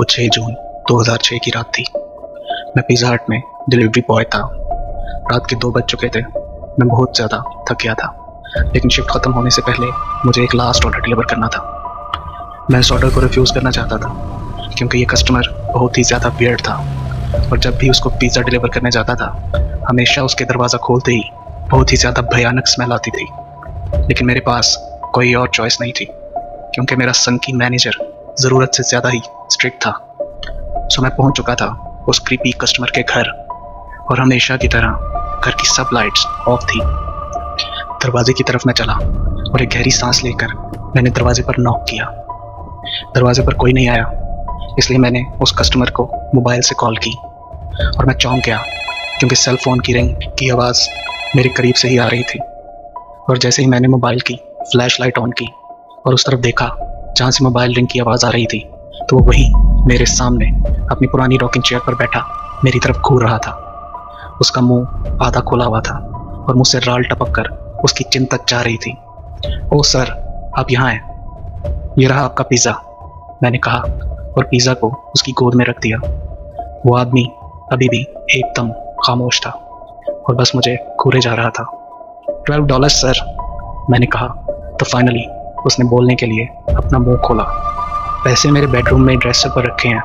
वो 6 जून 2006 की रात थी। मैं पिज़्ज़ा हट में डिलीवरी बॉय था। रात के 2 बज चुके थे। मैं बहुत ज़्यादा थक गया था, लेकिन शिफ्ट ख़त्म होने से पहले मुझे एक लास्ट ऑर्डर डिलीवर करना था। मैं इस ऑर्डर को रिफ्यूज़ करना चाहता था, क्योंकि ये कस्टमर बहुत ही ज़्यादा वियर्ड था और जब भी उसको पिज़्ज़ा डिलीवर करने जाता था, हमेशा उसके दरवाज़ा खोलते ही बहुत ही ज़्यादा भयानक स्मेल आती थी। लेकिन मेरे पास कोई और चॉइस नहीं थी, क्योंकि मेरा संकी मैनेजर ज़रूरत से ज़्यादा ही स्ट्रिक्ट था। सो मैं पहुंच चुका था उस क्रीपी कस्टमर के घर, और हमेशा की तरह घर की सब लाइट्स ऑफ थी। दरवाजे की तरफ मैं चला और एक गहरी सांस लेकर मैंने दरवाजे पर नॉक किया। दरवाजे पर कोई नहीं आया, इसलिए मैंने उस कस्टमर को मोबाइल से कॉल की और मैं चौंक गया, क्योंकि सेल फ़ोन की रिंग की आवाज़ मेरे करीब से ही आ रही थी। और जैसे ही मैंने मोबाइल की फ्लैश लाइट ऑन की और उस तरफ देखा जहाँ से मोबाइल रिंग की आवाज़ आ रही थी, तो वो वहीं मेरे सामने अपनी पुरानी रॉकिंग चेयर पर बैठा मेरी तरफ घूर रहा था। उसका मुंह आधा खोला हुआ था और मुझसे राल टपक कर उसकी चिन तक जा रही थी। ओह सर, आप यहाँ हैं, ये रहा आपका पिज़्ज़ा, मैंने कहा और पिज़्ज़ा को उसकी गोद में रख दिया। वो आदमी अभी भी एकदम खामोश था और बस मुझे घूरे जा रहा था। $12 सर, मैंने कहा तो फाइनली उसने बोलने के लिए अपना मुंह खोला। पैसे मेरे बेडरूम में ड्रेसर पर रखे हैं,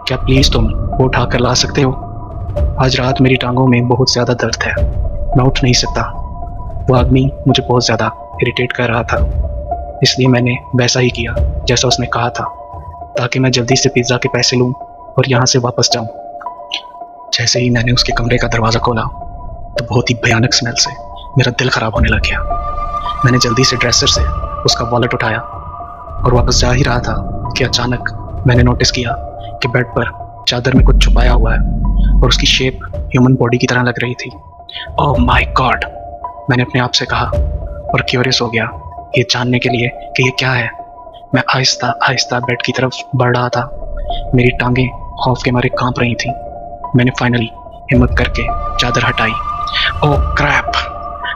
क्या प्लीज़ तुम वो उठा कर ला सकते हो? आज रात मेरी टांगों में बहुत ज़्यादा दर्द है, मैं उठ नहीं सकता। वो आदमी मुझे बहुत ज़्यादा इरिटेट कर रहा था, इसलिए मैंने वैसा ही किया जैसा उसने कहा था, ताकि मैं जल्दी से पिज़्ज़ा के पैसे लूँ और यहाँ से वापस जाऊँ। जैसे ही मैंने उसके कमरे का दरवाज़ा खोला तो बहुत ही भयानक स्मेल से मेरा दिल ख़राब होने लग गया। मैंने जल्दी से ड्रेसर से उसका वॉलेट उठाया और वापस जा ही रहा था कि अचानक मैंने नोटिस किया कि बेड पर चादर में कुछ छुपाया हुआ है और उसकी शेप ह्यूमन बॉडी की तरह लग रही थी। ओह माय गॉड, मैंने अपने आप से कहा और क्यूरियस हो गया ये जानने के लिए कि ये क्या है। मैं आहिस्ता आहिस्ता बेड की तरफ बढ़ रहा था। मेरी टांगें खौफ के मारे कांप रही थी। मैंने फाइनली हिम्मत करके चादर हटाई। ओह क्रैप,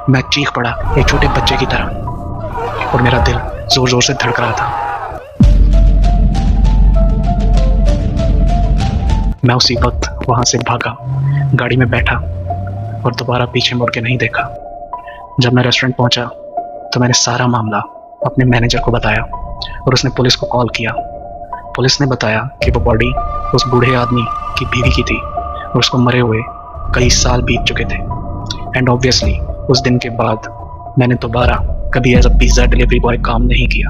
मैं चीख पड़ा एक छोटे बच्चे की तरह और मेरा दिल जोर जोर से धड़क रहा था। मैं उसी वक्त वहां से भागा, गाड़ी में बैठा और दोबारा पीछे मुड़ के नहीं देखा। जब मैं रेस्टोरेंट पहुंचा तो मैंने सारा मामला अपने मैनेजर को बताया और उसने पुलिस को कॉल किया। पुलिस ने बताया कि वो बॉडी उस बूढ़े आदमी की बीवी की थी और उसको मरे हुए कई साल बीत चुके थे। एंड ऑब्वियसली उस दिन के बाद मैंने दोबारा कभी as a pizza delivery boy काम नहीं किया।